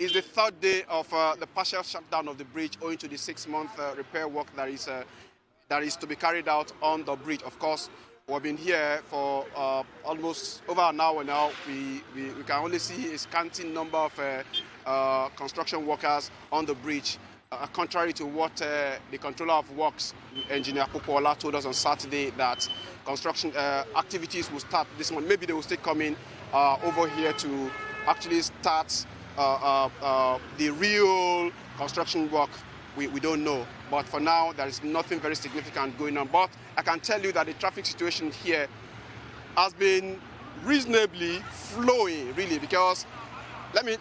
It's the third day of the partial shutdown of the bridge owing to the 6-month repair work that is to be carried out on the bridge. Of course, we've been here for almost over an hour now. We can only see a scanty number of construction workers on the bridge. Contrary to what the controller of works, Engineer Popola, told us on Saturday, that construction activities will start this month. Maybe they will still come in over here to actually start the real construction work. We don't know. But for now, there is nothing very significant going on. But I can tell you that the traffic situation here has been reasonably flowing, really, because let me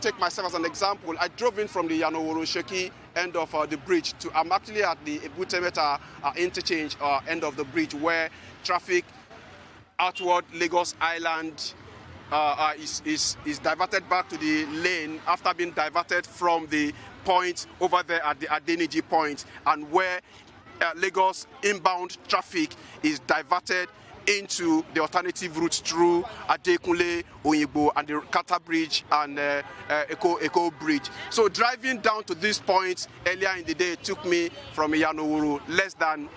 take myself as an example. I drove in from the Yanoworo-Sheki end of the bridge I'm actually at the Ebutemeta interchange end of the bridge, where traffic outward Lagos Island is diverted back to the lane after being diverted from the point over there at the Adeniji point, and where Lagos inbound traffic is diverted into the alternative routes through Adekunle, Oyigbo, and the Kata Bridge and Eko Bridge. So driving down to this point earlier in the day took me from Iyanowuru less than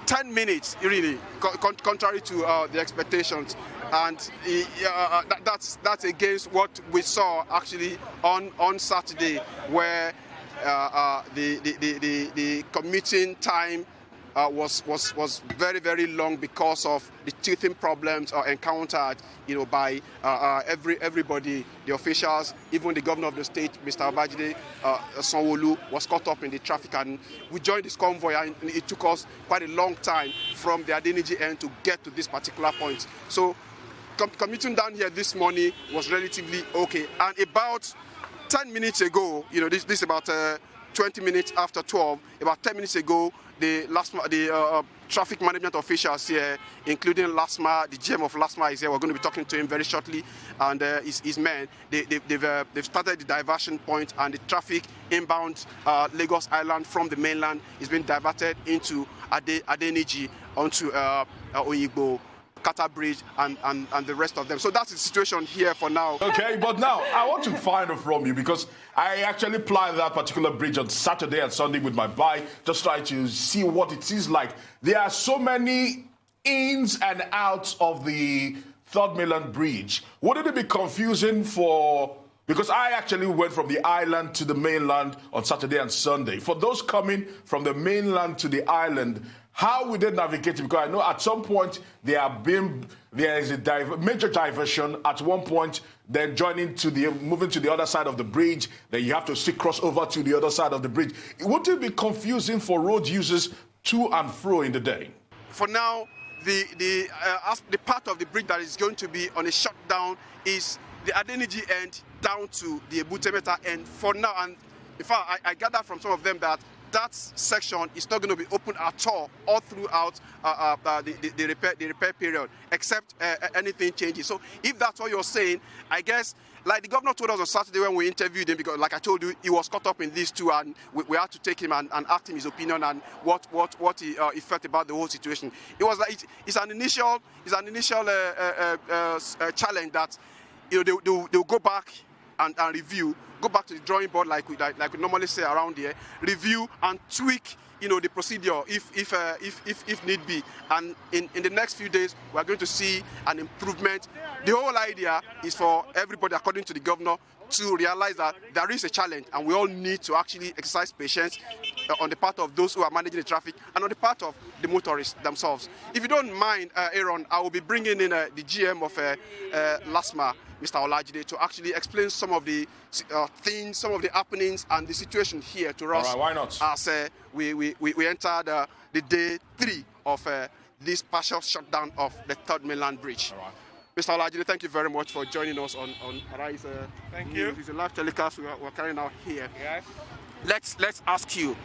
10 minutes, really, contrary to the expectations. And that's against what we saw actually on Saturday, where the commuting time was very, very long because of the teething problems encountered, by everybody, the officials, even the governor of the state, Mr. Abajide Sanwo-Olu, was caught up in the traffic, and we joined this convoy, and it took us quite a long time from the Adeniji end to get to this particular point. So commuting down here this morning was relatively okay, and about 10 minutes ago, this is about 20 minutes after 12, about 10 minutes ago, the traffic management officials here, including LASMA, the GM of LASMA is here. We're going to be talking to him very shortly, and his men. They've started the diversion point, and the traffic inbound Lagos Island from the mainland is being diverted into Adeniji, onto Oyigbo, Kata Bridge, and the rest of them. So that's the situation here for now. Okay, but now I want to find out from you, because I actually plied that particular bridge on Saturday and Sunday with my bike, just trying to see what it is like. There are so many ins and outs of the Third Mainland Bridge. Wouldn't it be confusing because I actually went from the island to the mainland on Saturday and Sunday. For those coming from the mainland to the island, how would they navigate it? Because I know at some point there is a major diversion at one point, then moving to the other side of the bridge, then you have to still cross over to the other side of the bridge. Would it be confusing for road users to and fro in the day? For now, the part of the bridge that is going to be on a shutdown is the Adeniji end down to the Ebutemeta end for now. And in fact, I gather from some of them that section is not going to be open at all throughout the repair period, except anything changes. So if that's what you're saying, I guess, like the governor told us on Saturday when we interviewed him, because like I told you, he was caught up in these two, and we had to take him and ask him his opinion and what he felt about the whole situation. It was like it's an initial challenge that they'll go back and review, go back to the drawing board like we normally say around here, review and tweak the procedure if need be. And in the next few days, we are going to see an improvement. The whole idea is for everybody, according to the governor, to realize that there is a challenge, and we all need to actually exercise patience on the part of those who are managing the traffic and on the part of the motorists themselves. If you don't mind, Aaron, I will be bringing in the GM of LASMA, Mr. Olajide, to actually explain some of the things, some of the happenings and the situation here to us. All right, why not? As we entered the day 3 of this partial shutdown of the Third Mainland Bridge. All right. Mr. Olajide, thank you very much for joining us on Arise. Thank you. It's a live telecast we're carrying out here. Yes. Let's ask you.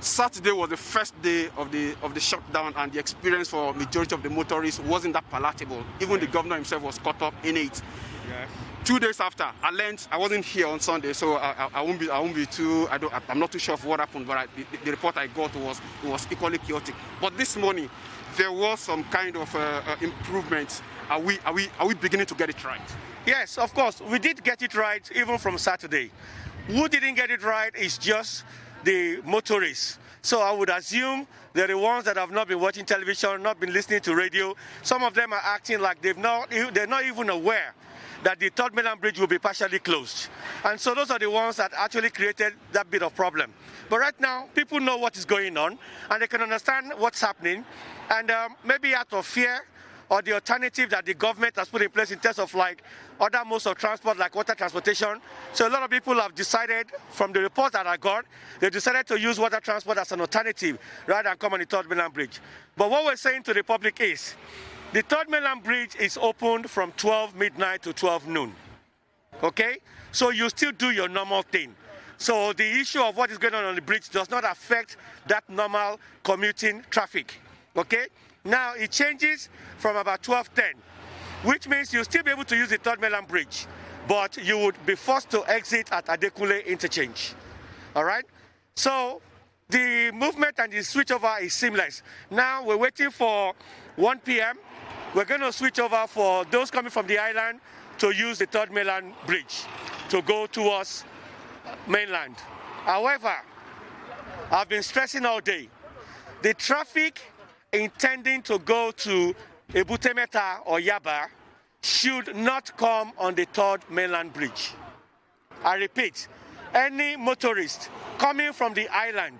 Saturday was the first day of the shutdown, and the experience for majority of the motorists wasn't that palatable. Even the governor himself was caught up in it. Yes. 2 days after, I wasn't here on Sunday, so I won't be too. I'm not too sure of what happened, but the report I got was equally chaotic. But this morning, there was some kind of improvement. Are we beginning to get it right? Yes, of course. We did get it right even from Saturday. Who didn't get it right is just the motorists. So I would assume they're the ones that have not been watching television, not been listening to radio. Some of them are acting like they're not even aware that the Third Mainland Bridge will be partially closed. And so those are the ones that actually created that bit of problem. But right now, people know what is going on, and they can understand what's happening. And maybe out of fear, or the alternative that the government has put in place in terms of like other modes of transport, like water transportation. So a lot of people have decided, from the reports that I got, they decided to use water transport as an alternative rather than come on the Third Mainland Bridge. But what we're saying to the public is, the Third Mainland Bridge is opened from 12 midnight to 12 noon. Okay? So you still do your normal thing. So the issue of what is going on the bridge does not affect that normal commuting traffic. Okay? Now it changes from about 12:10, which means you'll still be able to use the Third Mainland Bridge, but you would be forced to exit at Adekunle interchange. All right? So the movement and the switchover is seamless. Now we're waiting for 1 p.m. We're going to switch over for those coming from the island to use the Third Mainland Bridge to go towards mainland. However, I've been stressing all day, the traffic intending to go to Ebutemeta or Yaba should not come on the Third Mainland Bridge. I repeat, any motorist coming from the island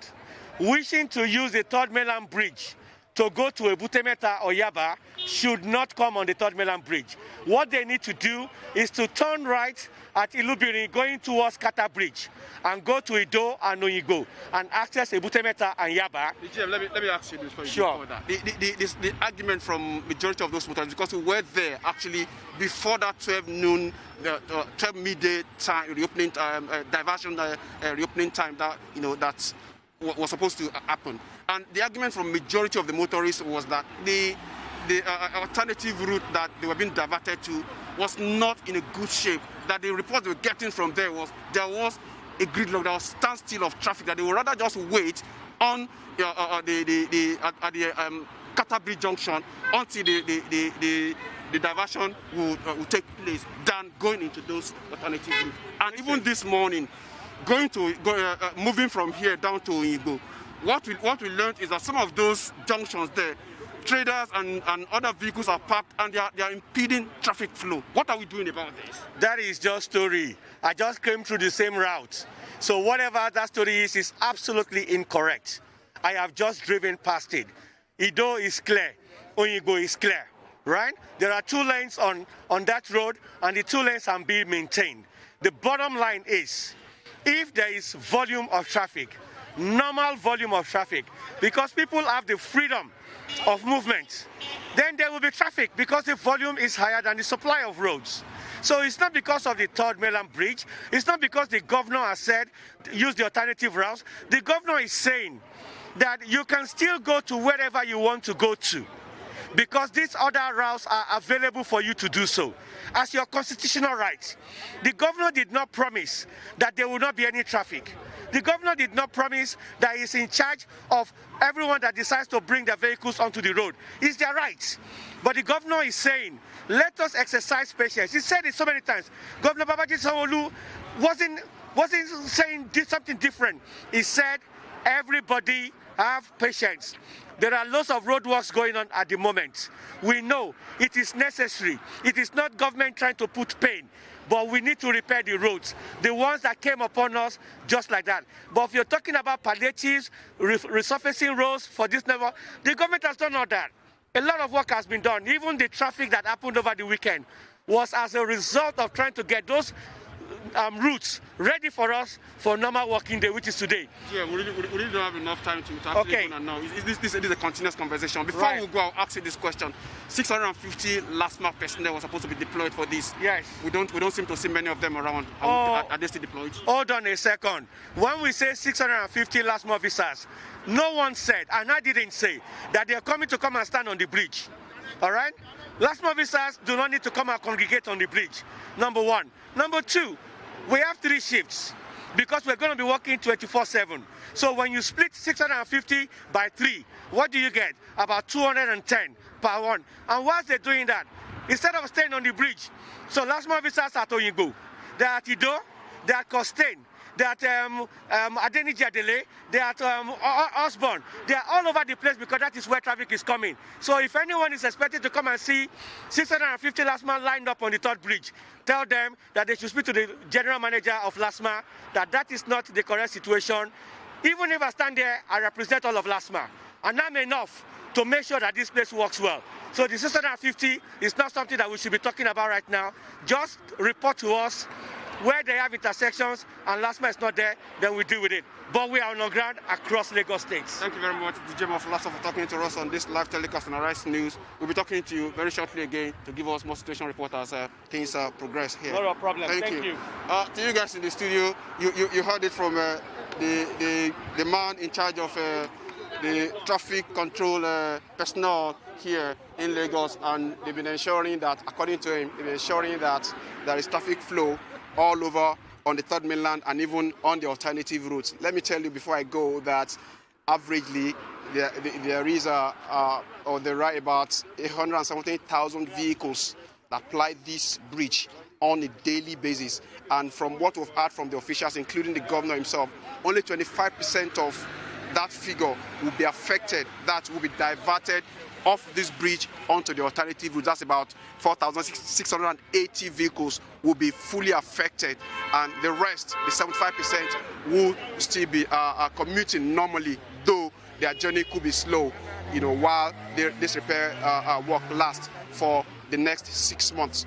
wishing to use the Third Mainland Bridge to go to Ebutemeta or Yaba should not come on the Third Mainland Bridge. What they need to do is to turn right at Ilubiri going towards Kata Bridge and go to Ido and Oyigo and access Ebutemeta and Yaba. Let me ask you this for you. Sure. The argument from majority of those motorists, because we were there actually before that 12 noon, 12 midday time, reopening diversion reopening time that that was supposed to happen. And the argument from majority of the motorists was that the alternative route that they were being diverted to was not in a good shape. That the reports they were getting from there was a gridlock, there was standstill of traffic, that they would rather just wait on the Kata Bridge junction until the diversion will take place than going into those alternative routes. And even this morning, moving from here down to Igbo, what we learned is that some of those junctions there, traders and other vehicles are parked and they are impeding traffic flow. What are we doing about this? That is just story. I just came through the same route. So whatever that story is absolutely incorrect. I have just driven past it. Ido is clear. Oyigo is clear. Right? There are 2 lanes on that road, and the 2 lanes are being maintained. The bottom line is, if there is volume of traffic, normal volume of traffic, because people have the freedom of movement, then there will be traffic because the volume is higher than the supply of roads. So it's not because of the Third Mainland Bridge, it's not because the governor has said use the alternative routes. The governor is saying that you can still go to wherever you want to go to, because these other routes are available for you to do so as your constitutional right. The governor did not promise that there will not be any traffic. The governor did not promise that he's in charge of everyone that decides to bring their vehicles onto the road. It's their right. But the governor is saying, let us exercise patience. He said it so many times. Governor Babajide Sanwo-Olu wasn't saying something different. He said, everybody have patience. There are lots of roadworks going on at the moment. We know it is necessary. It is not government trying to put pain, but we need to repair the roads, the ones that came upon us just like that. But if you're talking about palliatives, resurfacing roads for this level, the government has done all that. A lot of work has been done. Even the traffic that happened over the weekend was as a result of trying to get those routes ready for us for normal working day, which is today. Yeah, we really don't have enough time to actually now. This is a continuous conversation. Before we go, I'll ask you this question. 650 last mile personnel was supposed to be deployed for this. Yes. We don't seem to see many of them around. Are they still deployed? Hold on a second. When we say 650 last mile officers, no one said, and I didn't say, that they are coming to come and stand on the bridge. All right? Last mile officers do not need to come and congregate on the bridge. Number one. Number two, we have 3 shifts because we're going to be working 24/7. So when you split 650 by 3, what do you get? About 210 per one. And whilst they're doing that, instead of staying on the bridge. So LASMA officers at TOKUNBOH, they're at Ido, they're at Costain, they're at Adeniji Adele, they're at Osborne. They're all over the place because that is where traffic is coming. So if anyone is expected to come and see 650 LASMA lined up on the third bridge, tell them that they should speak to the general manager of LASMA, that is not the correct situation. Even if I stand there, I represent all of LASMA. And I'm enough to make sure that this place works well. So the 650 is not something that we should be talking about right now. Just report to us where they have intersections and LASMA is not there, then we deal with it. But we are on the ground across Lagos State. Thank you very much, DJ of LASMA, for talking to us on this live telecast on Arise News. We'll be talking to you very shortly again to give us more situation report as things progress here. No problem. Thank you. To you guys in the studio, you heard it from the man in charge of the traffic control personnel here in Lagos, and they've been ensuring that, according to him, they've been ensuring that there is traffic flow all over on the third mainland and even on the alternative routes. Let me tell you before I go that averagely there is there are about 170,000 vehicles that ply this bridge on a daily basis. And from what we've heard from the officials, including the governor himself, only 25% of that figure will be affected, that will be diverted off this bridge onto the alternative route. That's about 4,680 vehicles will be fully affected, and the rest, the 75%, will still be commuting normally, though their journey could be slow, while this repair work lasts for the next 6 months.